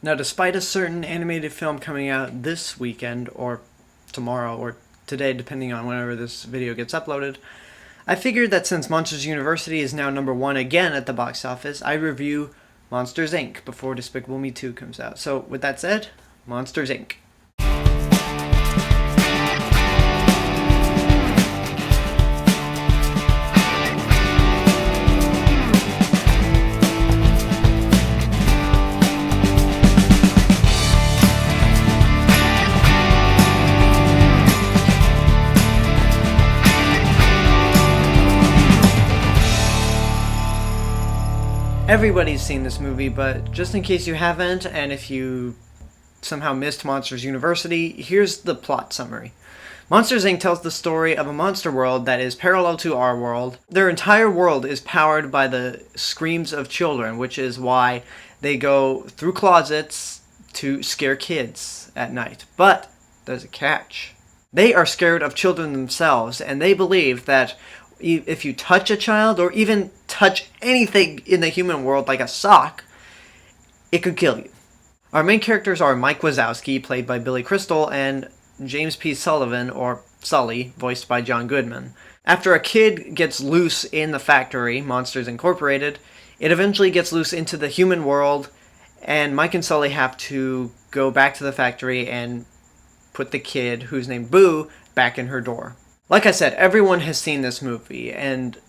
Now, despite a certain animated film coming out this weekend, or tomorrow, or today, depending on whenever this video gets uploaded, I figured that since Monsters University is now #1 again at the box office, I review Monsters, Inc. before Despicable Me 2 comes out. So, with that said, Monsters, Inc. Everybody's seen this movie, but just in case you haven't, and if you somehow missed Monsters University, here's the plot summary. Monsters, Inc. tells the story of a monster world that is parallel to our world. Their entire world is powered by the screams of children, which is why they go through closets to scare kids at night. But there's a catch. They are scared of children themselves, and they believe that if you touch a child, or even touch anything in the human world like a sock, it could kill you. Our main characters are Mike Wazowski, played by Billy Crystal, and James P. Sullivan, or Sully, voiced by John Goodman. After a kid gets loose in the factory, Monsters Incorporated, it eventually gets loose into the human world, and Mike and Sully have to go back to the factory and put the kid, who's named Boo, back in her door. Like I said, everyone has seen this movie, and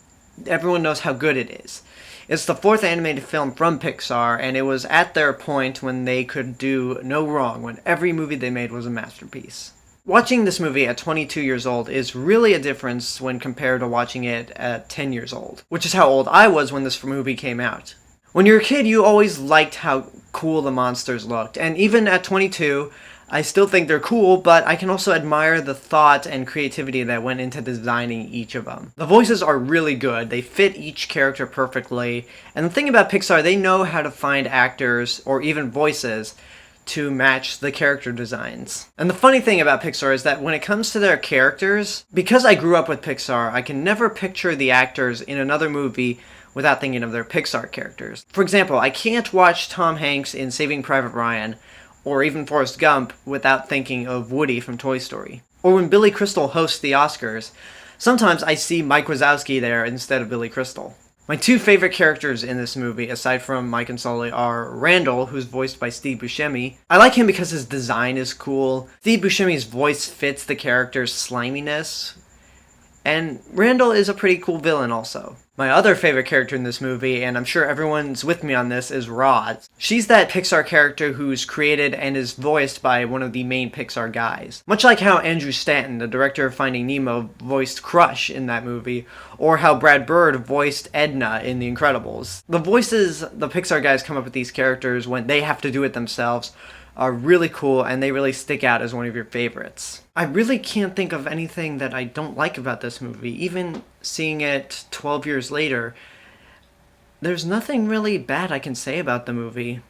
everyone knows how good it is. It's the 4th animated film from Pixar, and it was at their point when they could do no wrong, when every movie they made was a masterpiece. Watching this movie at 22 years old is really a difference when compared to watching it at 10 years old, which is how old I was when this movie came out. When you're a kid, you always liked how cool the monsters looked, and even at 22, I still think they're cool, but I can also admire the thought and creativity that went into designing each of them. The voices are really good, they fit each character perfectly, and the thing about Pixar, they know how to find actors, or even voices, to match the character designs. And the funny thing about Pixar is that when it comes to their characters, because I grew up with Pixar, I can never picture the actors in another movie without thinking of their Pixar characters. For example, I can't watch Tom Hanks in Saving Private Ryan, or even Forrest Gump, without thinking of Woody from Toy Story. Or when Billy Crystal hosts the Oscars, sometimes I see Mike Wazowski there instead of Billy Crystal. My 2 favorite characters in this movie, aside from Mike and Sully, are Randall, who's voiced by Steve Buscemi. I like him because his design is cool. Steve Buscemi's voice fits the character's sliminess. And Randall is a pretty cool villain also. My other favorite character in this movie, and I'm sure everyone's with me on this, is Roz. She's that Pixar character who's created and is voiced by one of the main Pixar guys. Much like how Andrew Stanton, the director of Finding Nemo, voiced Crush in that movie, or how Brad Bird voiced Edna in The Incredibles. The voices the Pixar guys come up with these characters when they have to do it themselves are really cool, and they really stick out as one of your favorites. I really can't think of anything that I don't like about this movie. Even seeing it 12 years later, there's nothing really bad I can say about the movie.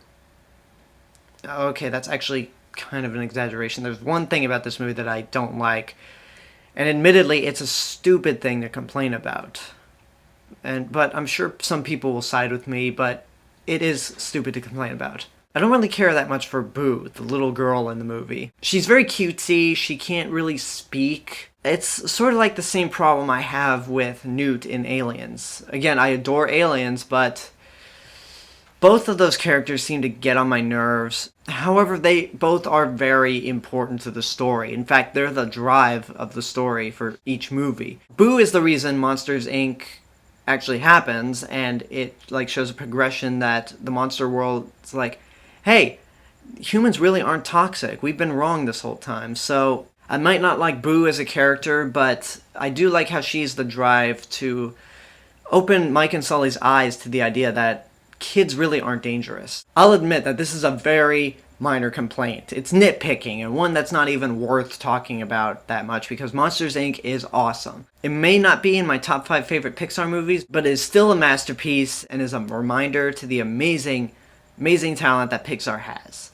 Okay, that's actually kind of an exaggeration. There's one thing about this movie that I don't like, and admittedly, it's a stupid thing to complain about. But I'm sure some people will side with me, but it is stupid to complain about. I don't really care that much for Boo, the little girl in the movie. She's very cutesy, she can't really speak. It's sort of like the same problem I have with Newt in Aliens. Again, I adore Aliens, but both of those characters seem to get on my nerves. However, they both are very important to the story. In fact, they're the drive of the story for each movie. Boo is the reason Monsters, Inc. actually happens, and it shows a progression that the monster world is like, hey, humans really aren't toxic. We've been wrong this whole time. So I might not like Boo as a character, but I do like how she's the drive to open Mike and Sully's eyes to the idea that kids really aren't dangerous. I'll admit that this is a very minor complaint. It's nitpicking, and one that's not even worth talking about that much, because Monsters, Inc. is awesome. It may not be in my top 5 favorite Pixar movies, but it is still a masterpiece and is a reminder to the amazing talent that Pixar has.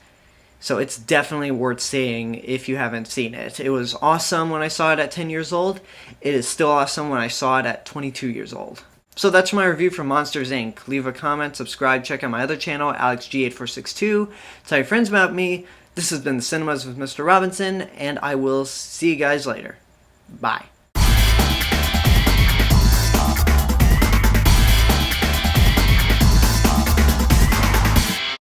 So it's definitely worth seeing if you haven't seen it. It was awesome when I saw it at 10 years old. It is still awesome when I saw it at 22 years old. So that's my review for Monsters, Inc. Leave a comment, subscribe, check out my other channel, AlexG8462. Tell your friends about me. This has been The Cinemas with Mr. Robinson, and I will see you guys later. Bye.